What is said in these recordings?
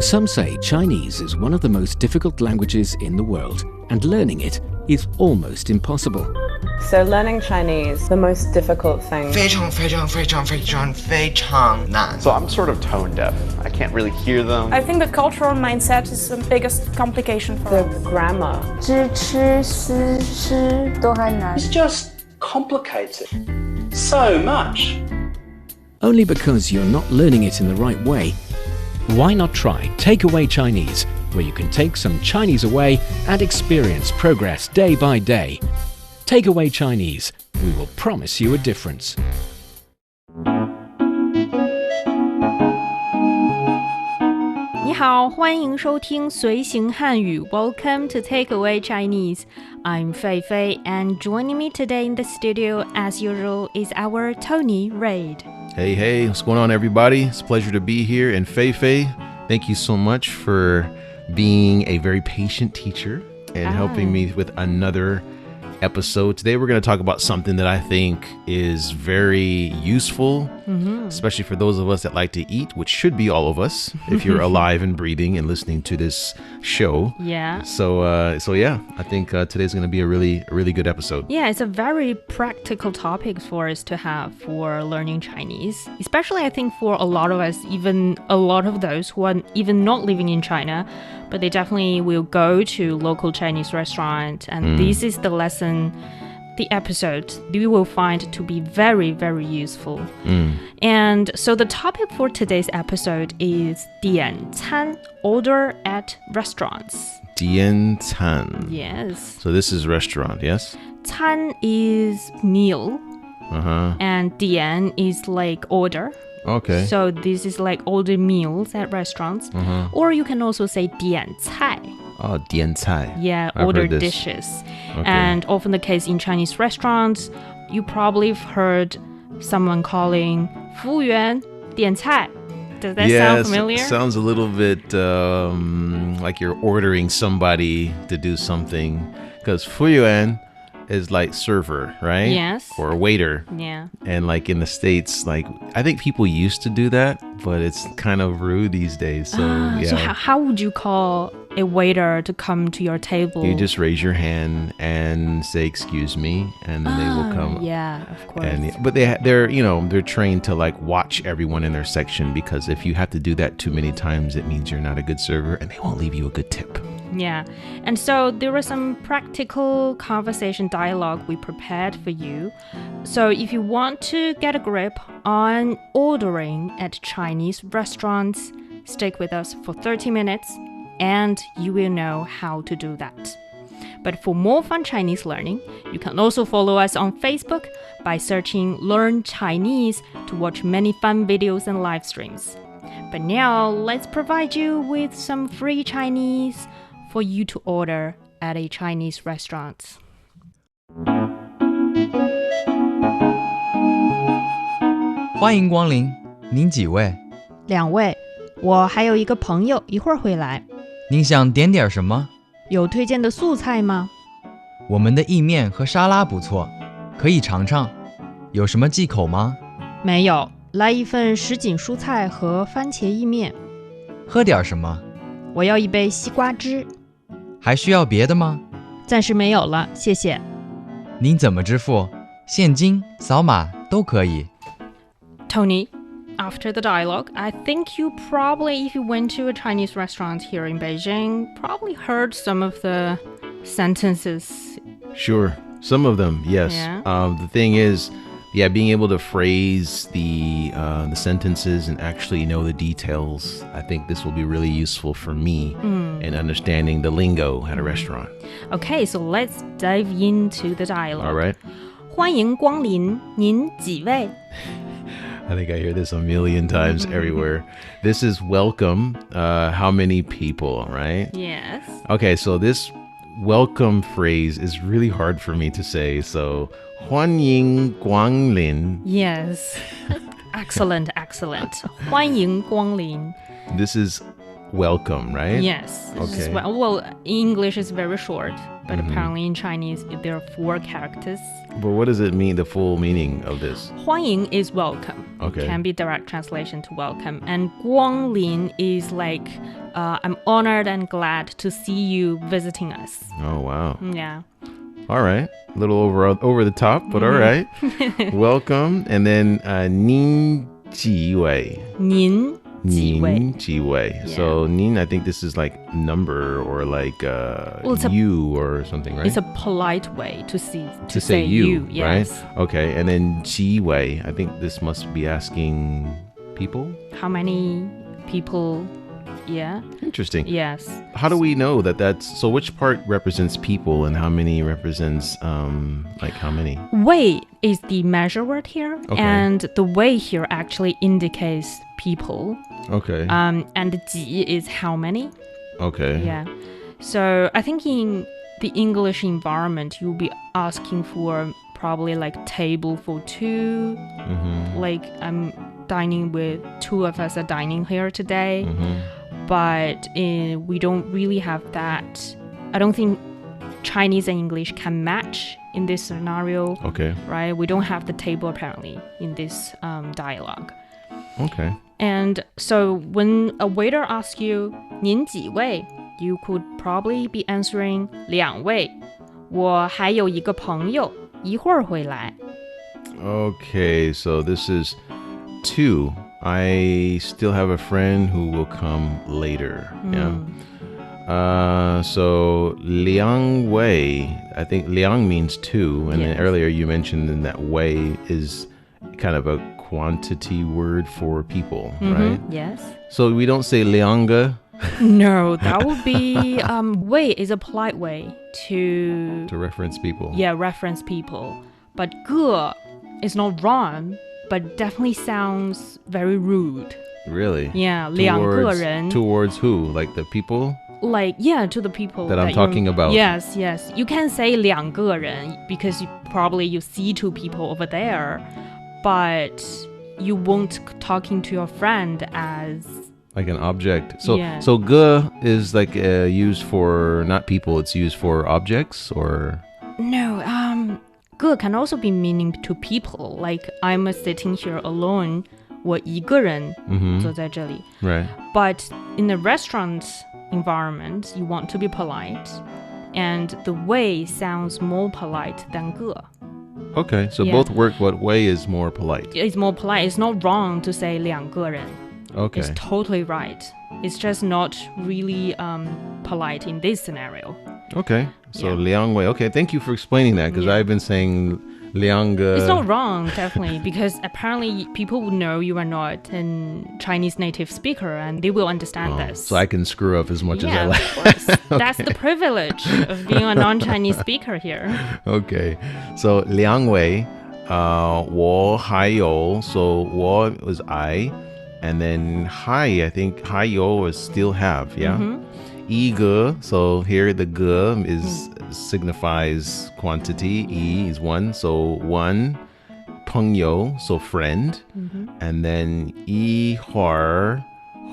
Some say Chinese is one of the most difficult languages in the world, and learning it is almost impossible. So learning Chinese, the most difficult thing. 非常非常非常非常非常难 So I'm sort of tone deaf. I can't really hear them. I think the cultural mindset is the biggest complication for The us. grammar. 知吃思吃都还难 It's just complicated so much. Only because you're not learning it in the right way. Why not try Takeaway Chinese, where you can take some Chinese away and experience progress day by day. Takeaway Chinese, we will promise you a difference. 你好，欢迎收听随行汉语 Welcome to Takeaway Chinese. I'm Fei Fei, and joining me today in the studio, as usual, is our Tony Raid. Hey, what's going on, everybody? It's a pleasure to be here. And Fei Fei, thank you so much for being a very patient teacher and helping me with another episode. Today we're going to talk about something that I think is very useful, especially for those of us that like to eat, which should be all of us if you're alive and breathing and listening to this show. Yeah. So yeah, I think today's going to be a really good episode. Yeah, it's a very practical topic for us to have for learning Chinese, especially I think for a lot of us, even a lot of those who are even not living in China, but they definitely will go to local Chinese restaurant, and this is the lesson, the episode you will find to be very, very useful. And so the topic for today's episode is 点餐, order at restaurants. 点餐. Yes. So this is restaurant, yes? 餐 is meal, and 点 is like order. Okay. So this is like order meals at restaurants. Or you can also say 点菜. Oh, 点菜. Yeah, I've order heard this. dishes. Okay. And often the case in Chinese restaurants, you probably have heard someone calling 服务员点菜. Does that sound familiar? Sounds a little bit like you're ordering somebody to do something. Because 服务员 is like server, right? Yes. Or waiter. Yeah. And like in the States, like I think people used to do that, but it's kind of rude these days. So yeah. So how would you call a waiter to come to your table? You just raise your hand and say, "Excuse me," and then they will come. Yeah, of course. But they're trained to like watch everyone in their section, because if you have to do that too many times, it means you're not a good server, and they won't leave you a good tip. Yeah, and so there was some practical conversation dialogue we prepared for you. So if you want to get a grip on ordering at Chinese restaurants, stick with us for 30 minutes and you will know how to do that. But for more fun Chinese learning, you can also follow us on Facebook by searching Learn Chinese to watch many fun videos and live streams. But now let's provide you with some free Chinese for you to order at a Chinese restaurant. 欢迎光临，您几位？ 2位，我还有一个朋友一会儿会来。您想点点什么？有推荐的素菜吗？我们的意面和沙拉不错，可以尝尝。有什么忌口吗？没有，来一份什锦蔬菜和番茄意面。喝点什么？我要一杯西瓜汁。还需要别的吗？暂时没有了，谢谢。您怎么支付？现金、扫码都可以。 Tony, after the dialogue, I think you probably, if you went to a Chinese restaurant here in Beijing, probably heard some of the sentences. Sure, some of them, yes. Yeah. The thing is, being able to phrase the sentences and actually know the details, I think this will be really useful for me in understanding the lingo at a restaurant. Okay, so let's dive into the dialogue. All right. 欢迎光临，您几位？ I think I hear this a million times everywhere. This is welcome. How many people, right? Yes. Okay, so this welcome phrase is really hard for me to say. So, 欢迎光临. Yes. Excellent. 欢迎光临. This is welcome, right? Yes. Okay. Well, English is very short, but apparently in Chinese there are 4 characters. But what does it mean, the full meaning of this? 欢迎 is welcome. Okay. Can be direct translation to welcome. And 光临 is like, I'm honored and glad to see you visiting us. Oh, wow. Yeah. All right. A little over the top, but all right. Welcome. And then 您几位?您几位?您几位. Yeah. So 您, I think this is like number or like you or something, right? It's a polite way to say you, yes. right? Okay. And then 几位, I think this must be asking people. How many people? Yeah. Interesting. Yes. How do we know so which part represents people and how many represents like how many? 位 is the measure word here, Okay. and the way here actually indicates people. Okay. And 几 is how many. Okay. Yeah. So I think in the English environment, you'll be asking for probably like table for 2. Like I'm dining with 2 of us are dining here today. But we don't really have that. I don't think Chinese and English can match in this scenario. Okay. Right? We don't have the table apparently in this dialogue. Okay. And so when a waiter asks you 您几位, you could probably be answering 2位. 我还有一个朋友一会儿会来. Okay, so this is 2. I still have a friend who will come later. Yeah. So 2位, I think 2 means 2, and then earlier you mentioned that 位 is kind of a quantity word for people, right? Yes. So we don't say 2个. No, that would be 位 is a polite way to reference people. Yeah, reference people. But 个 is not wrong, but definitely sounds very rude. Really? Yeah, 2个人. Towards who? Like the people? Like, yeah, to the people that I'm talking about. Yes. You can say 2个人 because you see 2 people over there, but you won't talking to your friend as like an object. So yeah. So 个 is like used for not people, it's used for objects or no, 个 can also be meaning to people. Like I'm sitting here alone, 我一个人坐在这里. Right. But in the restaurant environment, you want to be polite, and the 位 sounds more polite than 个. Okay, so both work. What way is more polite? It's more polite. It's not wrong to say 2个人. Okay. It's totally right. It's just not really polite in this scenario. Okay, so yeah. 2位. Okay, thank you for explaining that because I've been saying 2个. It's not wrong, definitely, because apparently people would know you are not a Chinese native speaker and they will understand this. So I can screw up as much as I like. Of course. Okay. That's the privilege of being a non-Chinese speaker here. Okay, so 2位, 我还有, so 我 was I, and then 还, I think 还有 was still have, yeah? 一个, so here the 个 is signifies quantity, 一 is 1, so 1, 朋友, so friend, and then 一会儿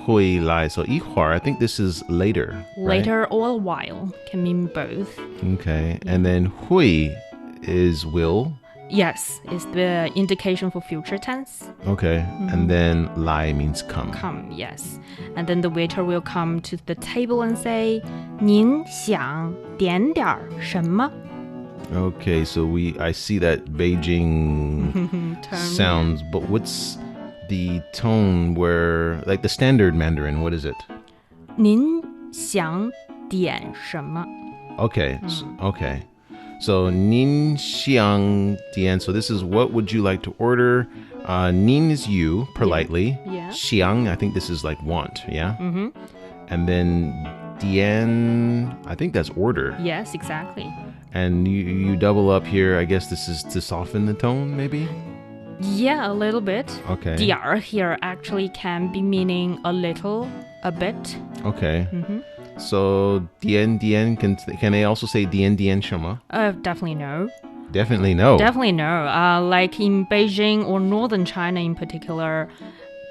会来, so 一会儿, I think this is later. Later right? or a while can mean both. Okay, and then 会 is will. Yes, it's the indication for future tense. Okay, and then 来 means come. Come, yes. And then the waiter will come to the table and say, 您想点点什么? Okay, so I see that Beijing sounds, but what's the tone where, like the standard Mandarin, what is it? 您想点什么? Okay, okay. So 您想点, so this is what would you like to order? 您 is you, politely. Yeah. 想, I think this is like want, yeah? And then 点, I think that's order. Yes, exactly. And you double up here, I guess this is to soften the tone, maybe? Yeah, a little bit. Okay. 点儿 here actually can be meaning a little, a bit. Okay. So 点 can they also say 点什么? Definitely no. Definitely no. Definitely no. Like in Beijing or northern China in particular,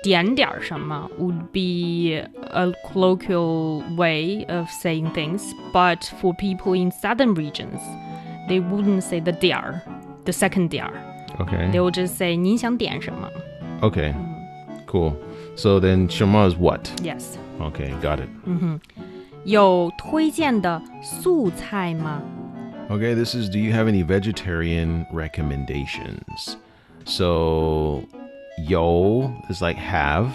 点点什么 would be a colloquial way of saying things, but for people in southern regions, they wouldn't say the 点儿, the second 点儿. Okay. They will just say 你想点什么? Okay. Cool. So then 什么 is what? Yes. Okay, got it. 有推荐的素菜吗? Okay, this is, do you have any vegetarian recommendations? So, yo is like have.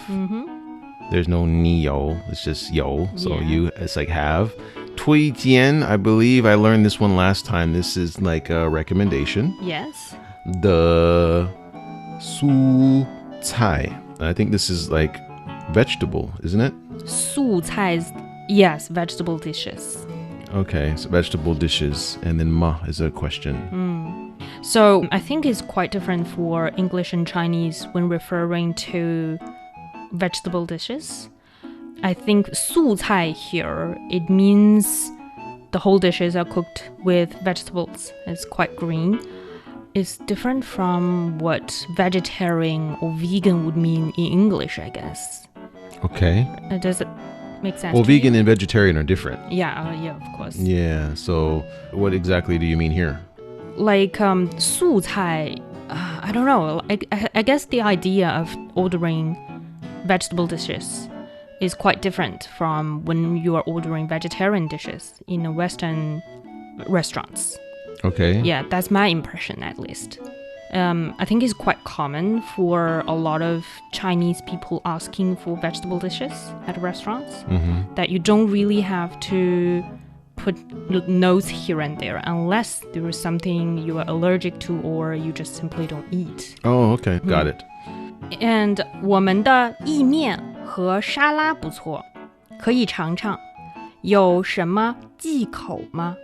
There's no ni yo, it's just yo. So it's like have. 推荐, I believe I learned this one last time. This is like a recommendation. Yes. The 蔬菜. I think this is like vegetable, isn't it? 素菜 is, yes, vegetable dishes. Okay, so vegetable dishes. And then ma is a question. So I think it's quite different for English and Chinese when referring to vegetable dishes. I think 素菜 here, it means the whole dishes are cooked with vegetables. It's quite green. It's different from what vegetarian or vegan would mean in English, I guess. Okay. Does it make sense? Well, to you? vegan and vegetarian are different. Yeah, of course. Yeah, so what exactly do you mean here? Like 素菜, I don't know. I guess the idea of ordering vegetable dishes is quite different from when you are ordering vegetarian dishes in Western restaurants. Okay. Yeah, that's my impression at least. I think it's quite common for a lot of Chinese people asking for vegetable dishes at restaurants that you don't really have to put notes here and there unless there is something you are allergic to or you just simply don't eat. Oh, okay. Got it. And 我们的意面和沙拉不错，可以尝尝。有什么忌口吗?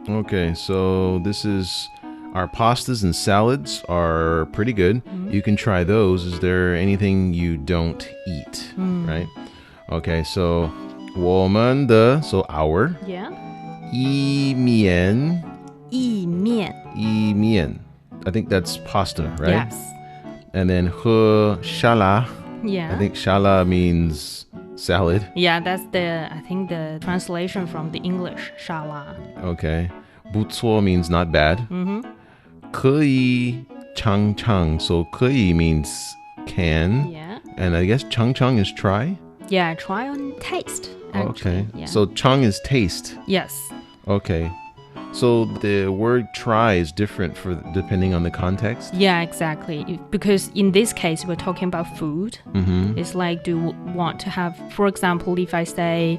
Okay, so this is our pastas and salads are pretty good. You can try those. Is there anything you don't eat? Right? Okay, so 我们的, so our. Yeah. 意面. 意面. 意面. I think that's pasta, right? Yes. And then 喝沙拉. Yeah. I think 沙拉 means salad. Yeah, that's I think the translation from the English, 沙拉. Okay. 不错 means not bad. 可以尝尝. So 可以 means can. Yeah. And I guess 尝尝 is try. Yeah, try on taste. Actually. Okay. Yeah. So 尝 is taste. Yes. Okay. So the word try is different for depending on the context. Yeah, exactly. Because in this case, we're talking about food. It's like, do you want to have, for example, if I say,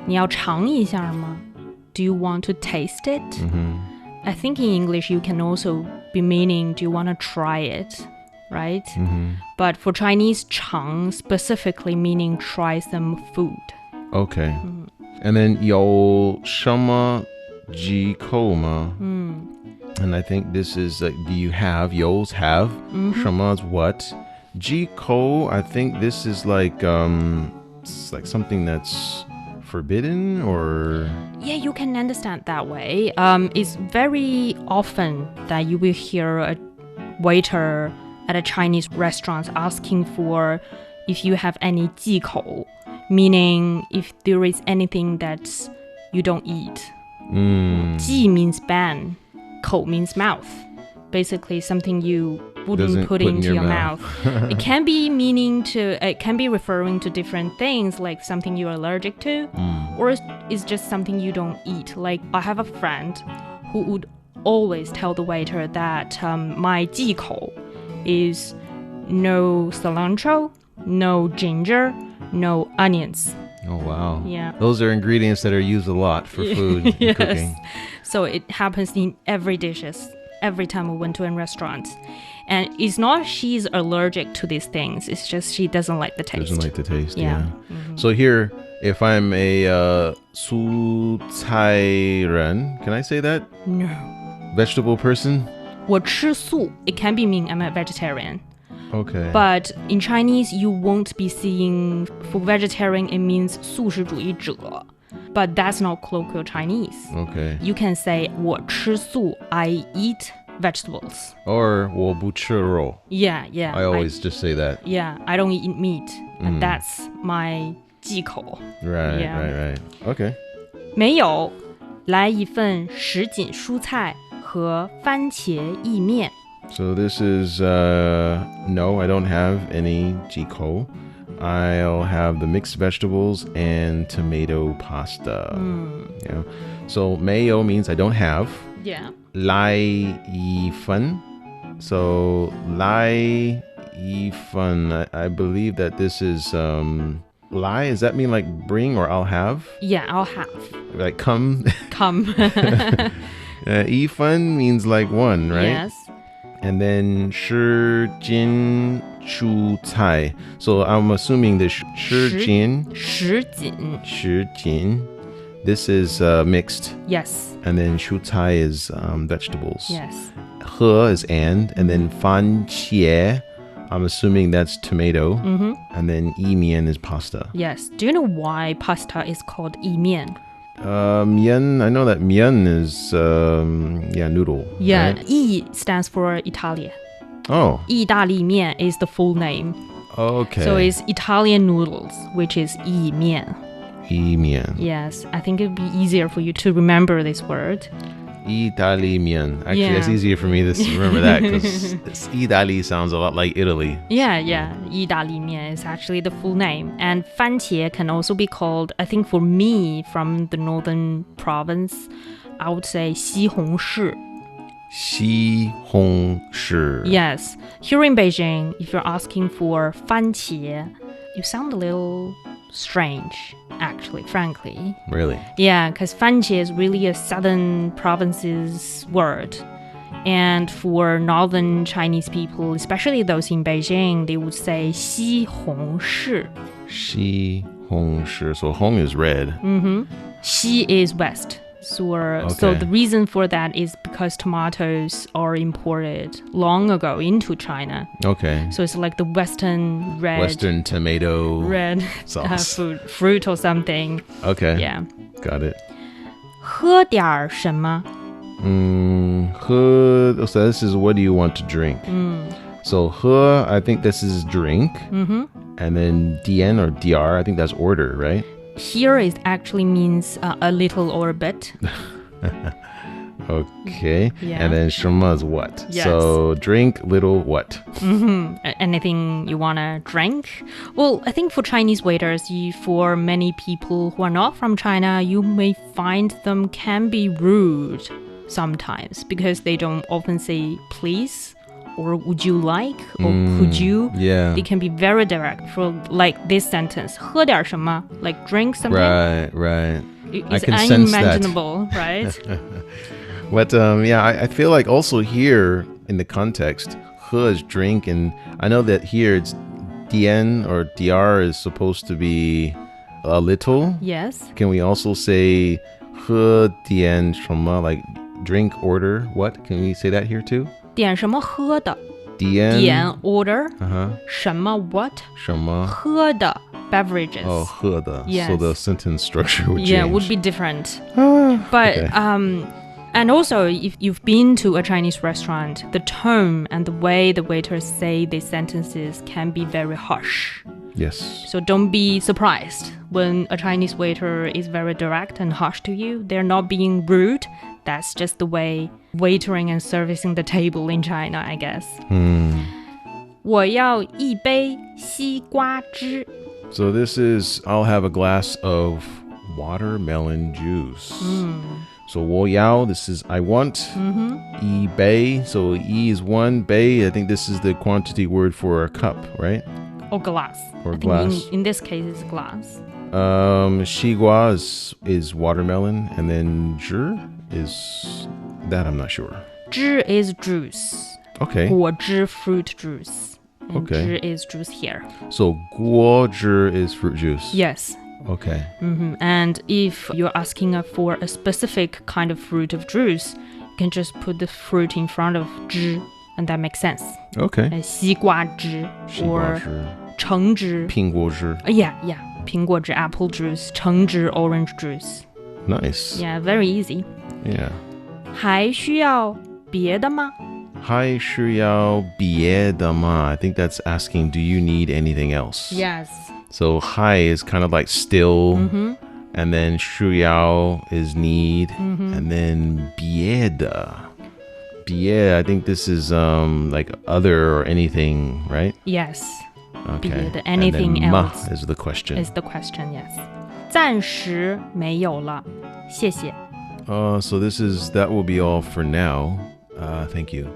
你要尝一下吗? Do you want to taste it? I think in English, you can also be meaning, do you want to try it? Right? But for Chinese, 尝 specifically meaning try some food. Okay. And then 有什么忌口吗? And I think this is like, do you have? Yo's have. 什么 is what? 忌口, I think this is like, it's like something that's forbidden or... Yeah, you can understand that way. It's very often that you will hear a waiter at a Chinese restaurant asking for if you have any 忌口, meaning if there is anything that you don't eat. 忌 means ban, 口 means mouth. Basically, something you wouldn't put into your mouth. It can be referring to different things, like something you're allergic to, or it's just something you don't eat. Like I have a friend who would always tell the waiter that my 忌口 is no cilantro, no ginger, no onions. Oh, wow. Yeah. Those are ingredients that are used a lot for food and cooking. So it happens in every dishes, every time we went to a restaurant. And it's not she's allergic to these things. It's just she doesn't like the taste. Doesn't like the taste, Yeah. So here, if I'm a 蔬菜人, can I say that? No. Vegetable person? 我吃素, it can be mean I'm a vegetarian. Okay. But in Chinese, you won't be seeing, for vegetarian, it means 素食主义者. But that's not colloquial Chinese. Okay. You can say 我吃素, I eat vegetables. Or 我不吃肉. Yeah. I always just say that. Yeah, I don't eat meat. And that's my 忌口。 Right, Yeah. right. Okay. 没有，来一份什锦蔬菜和番茄意面。 So this is no, I don't have any jiko. I'll have the mixed vegetables and tomato pasta. Yeah. So mayo means I don't have. Yeah. Lai yi fun. So lai yi fun. I believe that this is lai. Does that mean like bring or I'll have? Yeah, I'll have. Like come. Come. Yi fun means like one, right? Yes. And then 时锦蔬菜. So I'm assuming the 时锦什锦. This is mixed. Yes. And then 蔬菜 is vegetables. Yes. 和 is and then 番茄, I'm assuming that's tomato. And then 意面 is pasta. Yes. Do you know why pasta is called 意面? Mian, I know that mian is noodle. Yeah, right? 意 stands for Italian. Oh, 意大利面 is the full name. okay. So it's Italian noodles, which is 意面. 意面. Yes, I think it would be easier for you to remember this word. 意大利面. Actually, Yeah. it's easier for me to remember that because Italy sounds a lot like Italy. Yeah, 意大利面 is actually the full name. And 番茄 can also be called, I think for me, from the northern province, I would say 西红柿. 西红柿. Yes. Here in Beijing, if you're asking for 番茄, you sound a little strange, actually, frankly. Really? Yeah, because 番茄 is really a southern province's word. And for northern Chinese people, especially those in Beijing, they would say 西红柿. 西红柿. So hong is red. 西 is west. So the reason for that is because tomatoes are imported long ago into China. Okay. So it's like the Western red Western tomato sauce. fruit or something. Okay. Yeah. Got it. 喝点儿什么? So this is what do you want to drink? So 喝, I think this is drink. And then dien or dr, I think that's order, right? Here it actually means a little or a bit. Okay. Yeah. And then 什么 is what? Yes. So drink little what? Anything you want to drink? Well, I think for Chinese waiters, for many people who are not from China, you may find them can be rude sometimes because they don't often say please or would you like or could you? Yeah. They can be very direct for like this sentence. 喝点什么? Like drink something. Right. It's can sense that. unimaginable, right? But I feel like also here in the context, 喝 is drink, and I know that here it's dien or dr is supposed to be a little. Yes. Can we also say 喝点什么, like drink order what? Can we say that here too? 点什么喝的? 点 order. 什么 what? 什么喝的 beverages. Oh, 喝的. Yes. So the sentence structure would change. Yeah, would be different. But okay. And also, if you've been to a Chinese restaurant, the tone and the way the waiters say these sentences can be very harsh. Yes. So don't be surprised when a Chinese waiter is very direct and harsh to you. They're not being rude. That's just the way waitering and servicing the table in China, I guess. 我要一杯西瓜汁. So this is, I'll have a glass of watermelon juice. So 我要, this is I want. 一杯, so 一 is one, 杯, I think this is the quantity word for a cup, right? Or glass. Or I think glass. In this case, it's glass. 西瓜 is watermelon, and then 汁 is that I'm not sure. 汁 is juice. Okay. 果汁 fruit juice. And Okay. 汁 is juice here. So 果汁 is fruit juice. Yes. Okay. And if you're asking for a specific kind of fruit of juice, you can just put the fruit in front of 汁, and that makes sense. Okay. 西瓜汁 or 西瓜汁橙汁. 苹果汁 Yeah. 苹果汁 apple juice, 橙汁 orange juice. Nice. Yeah, very easy. Yeah. 还需要别的吗? 还需要别的吗? I think that's asking, do you need anything else? Yes. So hai is kind of like still. And then 需要 is need. And then 别的. I think this is like other or anything, right? Yes. Okay. 别的 anything and then else ma is the question. is the question, yes. 暂时没有了，谢谢。 So that will be all for now. Thank you.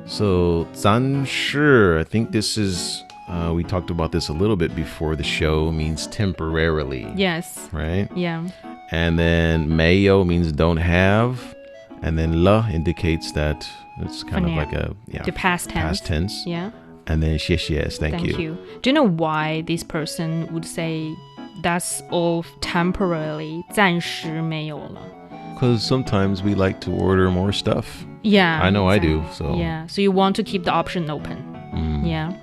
So 暂时, I think this is we talked about this a little bit before the show, means temporarily. Yes. Right? Yeah. And then 没有 means don't have. And then 了 indicates that it's kind of like the past tense. Past tense. Yeah. And then 谢谢 is thank you. Do you know why this person would say that's all temporarily? 暂时没有了. Because sometimes we like to order more stuff. Yeah. I know exactly. I do. So yeah. So you want to keep the option open. Yeah.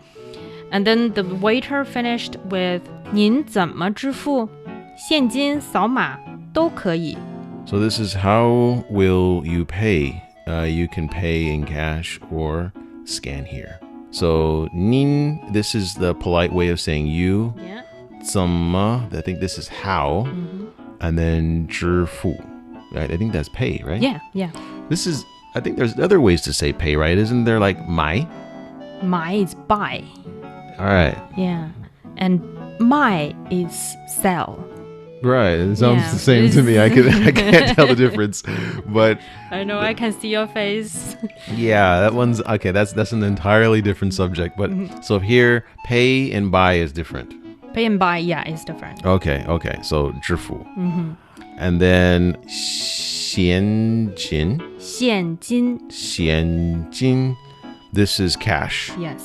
And then the waiter finished with 您怎么支付？现金扫码都可以。 So this is how will you pay? You can pay in cash or scan here. So 您, this is the polite way of saying you. Yeah. 怎么, I think this is how. And then 支付. Right? I think that's pay, right? Yeah, yeah. This is, I think there's other ways to say pay, right? Isn't there like 买? 买 is buy. All right. Yeah. And 卖 is sell. Right. It sounds the same to me. I can't tell the difference. But I know, I can see your face. Yeah, that one's okay. That's an entirely different subject. But so here, pay and buy is different. Pay and buy, yeah, is different. Okay. So 支付. And then 现金. 现金. 现金. This is cash. Yes.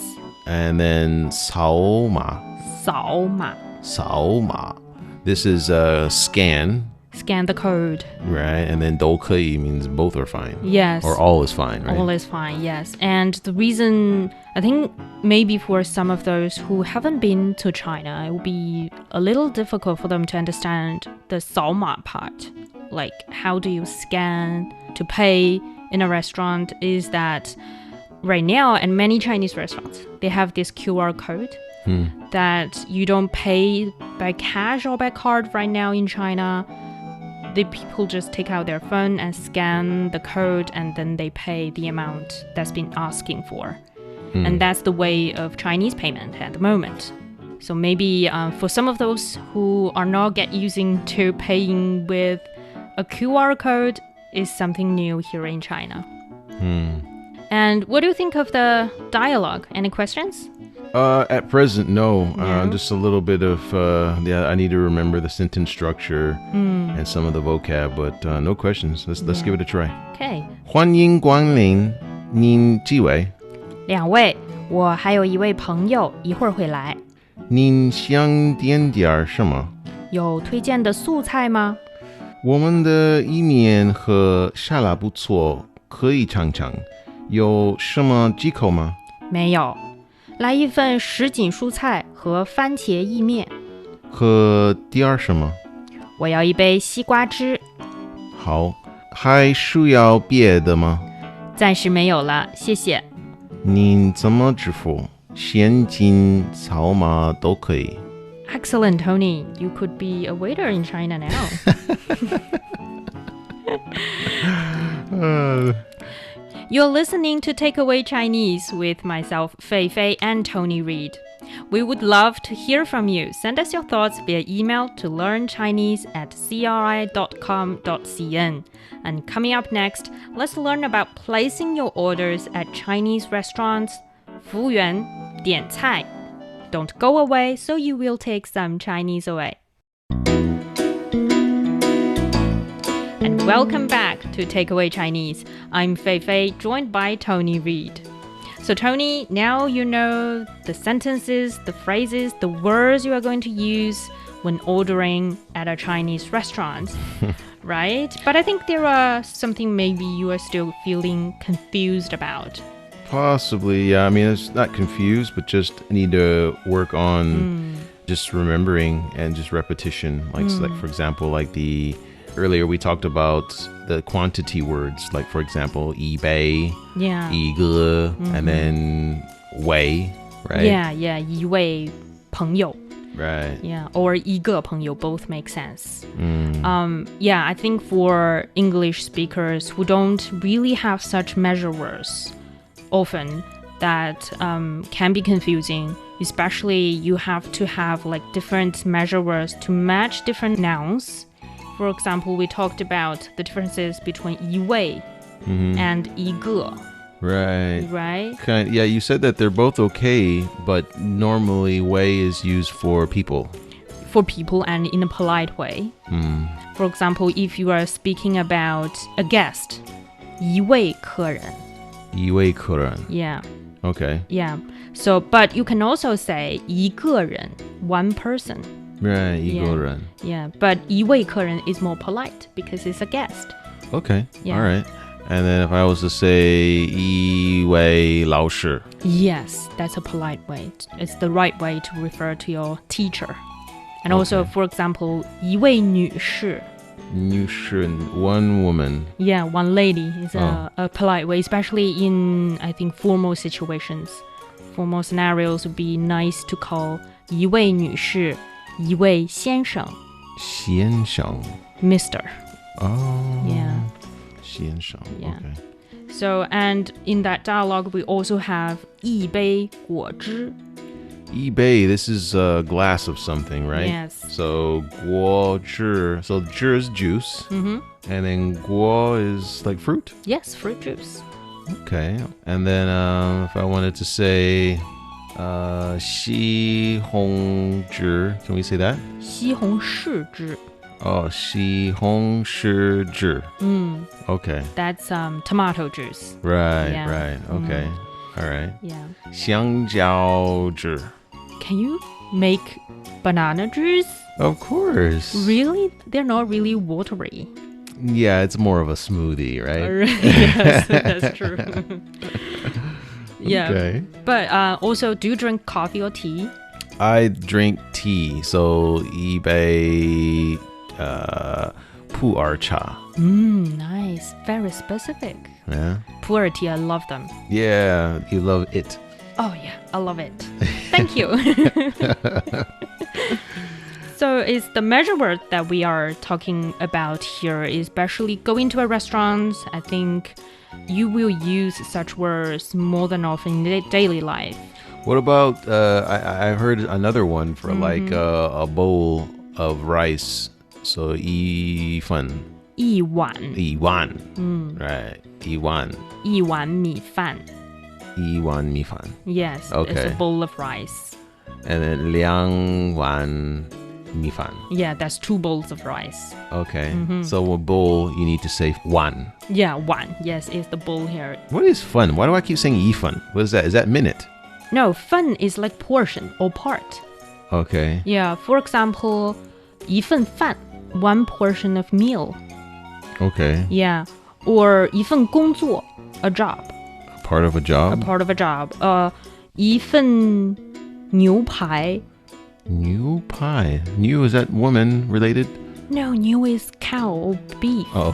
And then 扫码. 扫码. 扫码. This is scan. Scan the code. Right. And then 都可以 means both are fine. Yes. Or all is fine, right? All is fine, yes. And the reason, I think maybe for some of those who haven't been to China, it will be a little difficult for them to understand the 扫码 part. Like, how do you scan to pay in a restaurant? Is that right now, in many Chinese restaurants, they have this QR code that you don't pay by cash or by card right now in China. The people just take out their phone and scan the code, and then they pay the amount that's been asking for. And that's the way of Chinese payment at the moment. So maybe for some of those who are not get using to paying with a QR code is something new here in China. And what do you think of the dialogue? Any questions? At present, no. No? Just a little bit of, I need to remember the sentence structure and some of the vocab, but no questions. Let's give it a try. Okay. 欢迎光临，您几位？两位，我还有一位朋友一会儿会来。您想点点什么？有推荐的素菜吗？我们的意面和沙拉不错，可以尝尝。有什么忌口吗？没有。来一份什锦蔬菜和番茄意面。和第二什么？我要一杯西瓜汁。好，还需要别的吗？暂时没有了，谢谢。您怎么支付？现金、扫码都可以。Excellent, Tony. You could be a waiter in China now. You're listening to Takeaway Chinese with myself, Fei Fei and Tony Reed. We would love to hear from you. Send us your thoughts via email to learnchinese@cri.com.cn. And coming up next, let's learn about placing your orders at Chinese restaurants. 服务员点菜. Don't go away, so you will take some Chinese away. And welcome back to Takeaway Chinese. I'm Fei Fei, joined by Tony Reed. So Tony, now you know the sentences, the phrases, the words you are going to use when ordering at a Chinese restaurant, right? But I think there are something maybe you are still feeling confused about. Possibly, yeah. I mean, it's not confused, but just need to work on just remembering and just repetition. Like for example, like earlier we talked about the quantity words, like for example, 一杯, 一个, and then 位, right? Yeah, 一位朋友. Right. Yeah, or 一个朋友 both make sense. Yeah, I think for English speakers who don't really have such measure words, often that can be confusing. Especially you have to have like different measure words to match different nouns. For example, we talked about the differences between 一位 and 一个. Right. Right? Yeah, you said that they're both okay, but normally way is used for people. For people and in a polite way. For example, if you are speaking about a guest, 一位客人. 一位客人. Yeah. Okay. Yeah. So, but you can also say 一个人, one person. Right, 一个人. Yeah, but 一位客人 is more polite because it's a guest. Okay. Yeah. All right. And then if I was to say 一位老师. Yes, that's a polite way. It's the right way to refer to your teacher. And also, for example, 一位女士. 女士, one woman. Yeah, one lady is a polite way, especially in, I think, formal situations. Formal scenarios would be nice to call 一位女士, 一位先生. 先生. Mr. Oh. Yeah. 先生. Yeah. Okay. So, and in that dialogue, we also have 一杯果汁. 一杯, this is a glass of something, right? Yes. So 果汁, so 汁 is juice. And then 果 is like fruit. Yes, fruit juice. Okay. And then if I wanted to say 西红柿, can we say that? 西红柿汁. Oh, 西红柿汁. Okay. That's tomato juice. Right, Yeah. right. Okay. All right. Yeah. 香蕉汁. Can you make banana juice? Of course. Really? They're not really watery. Yeah, it's more of a smoothie, right? Yes, that's true. Yeah. Okay. But also, do you drink coffee or tea? I drink tea, so 一杯普洱茶. Nice. Very specific. Yeah. Pu'er tea, I love them. Yeah, you love it. Oh, yeah, I love it. Thank you. So it's the measure word that we are talking about here, especially going to a restaurant. I think you will use such words more than often in daily life. What about, I heard another one for like a bowl of rice. So 一份.一碗.一碗. Right. 一碗.一碗米饭. 一碗米饭. Yes, Okay. it's a bowl of rice. And then 两碗米饭. Yeah, that's 2 bowls of rice. Okay. So a bowl, you need to say 碗. Yeah, 碗. Yes, is the bowl here. What is fun? Why do I keep saying 一份? What is that? Is that minute? No, 份 is like portion or part. Okay. Yeah, for example, 一份饭, one portion of meal. Okay. Yeah, or 一份工作, a job. Part of a job? A part of a job. 一份牛排. New pie. New, is that woman related? No, 牛 is cow or beef. Oh.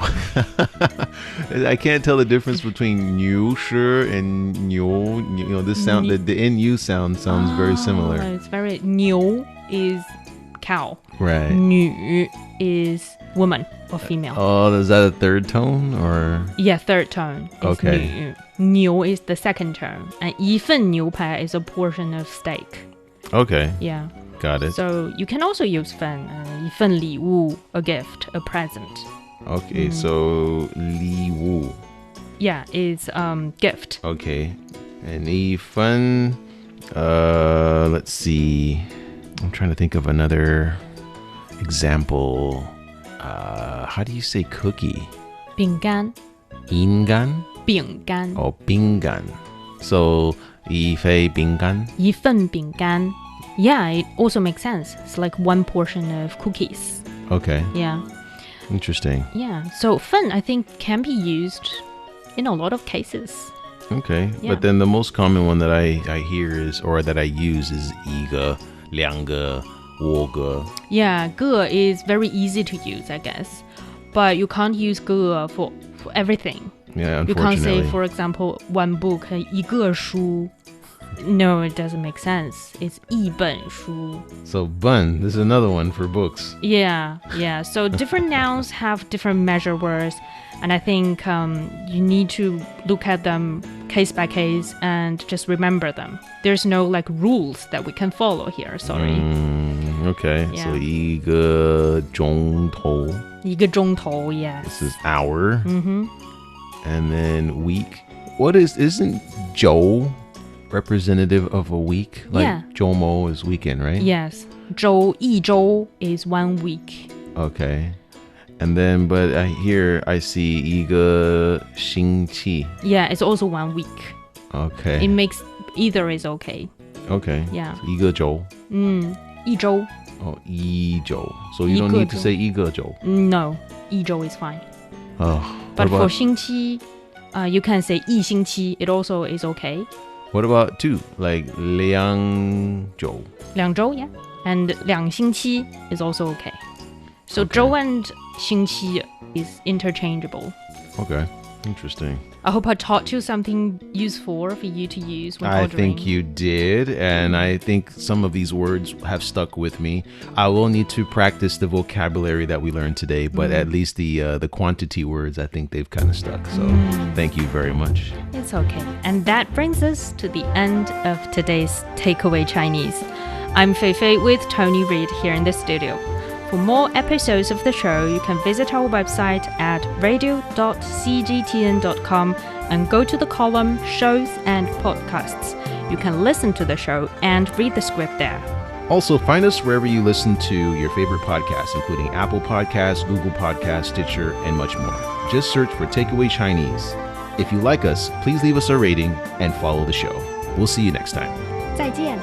I can't tell the difference between 牛食 and 牛. You know, this sound, the NU sounds very similar. It's very 牛 is cow. Right. 女 is woman or female. Oh, is that a third tone or? Yeah, third tone. Is Okay. 女. 牛 is the second tone. And 一份牛排 is a portion of steak. Okay. Yeah. Got it. So you can also use 份, 一份礼物, a gift, a present. Okay, so 礼物. Yeah, is gift. Okay. And 一份, let's see. I'm trying to think of another example. How do you say cookie? 饼干. 인간? 饼干. Oh, 饼干. So 一份饼干. 一份饼干. Yeah, it also makes sense. It's like one portion of cookies. Okay. Yeah. Interesting. Yeah. So 份 I think can be used in a lot of cases. Okay. Yeah. But then the most common one that I hear is, or that I use is 一个,两个,五个. Yeah, 个 is very easy to use, I guess. But you can't use 个 for everything. Yeah, You can't unfortunately. say, for example, one book, 一个书. No, it doesn't make sense. It's 一本书. So bun, this is another one for books. Yeah. So different nouns have different measure words, and I think you need to look at them case by case and just remember them. There's no like rules that we can follow here. Sorry. Okay. Yeah. So 一个钟头. 一个钟头, yes. This is hour. And then week. Isn't Joe representative of a week? Like Yeah. Jomo is weekend, right? Yes. 周, 一周 is 1 week. Okay. And then, but here I see 一个星期. Yeah, it's also 1 week. Okay. It makes either is okay. Okay. Yeah. 一个周. 一周. Oh, 一周. So you don't need to say 一个周. No, 一周 is fine. Oh. But for about, 星期, you can say 一星期. It also is okay. what about 2? Like 两周. 两周, yeah. And 两星期 is also okay. So 周 and 星期 is interchangeable. Okay. Interesting. I hope I taught you something useful for you to use when I ordering. think you did, and I think some of these words have stuck with me. I will need to practice the vocabulary that we learned today, but at least the quantity words, I think they've kind of stuck. So thank you very much. It's okay. And that brings us to the end of today's Takeaway Chinese. I'm Fei Fei with Tony Reid here in the studio. For more episodes of the show, you can visit our website at radio.cgtn.com and go to the column Shows and Podcasts. You can listen to the show and read the script there. Also, find us wherever you listen to your favorite podcasts, including Apple Podcasts, Google Podcasts, Stitcher, and much more. Just search for Takeaway Chinese. If you like us, please leave us a rating and follow the show. We'll see you next time. 再见。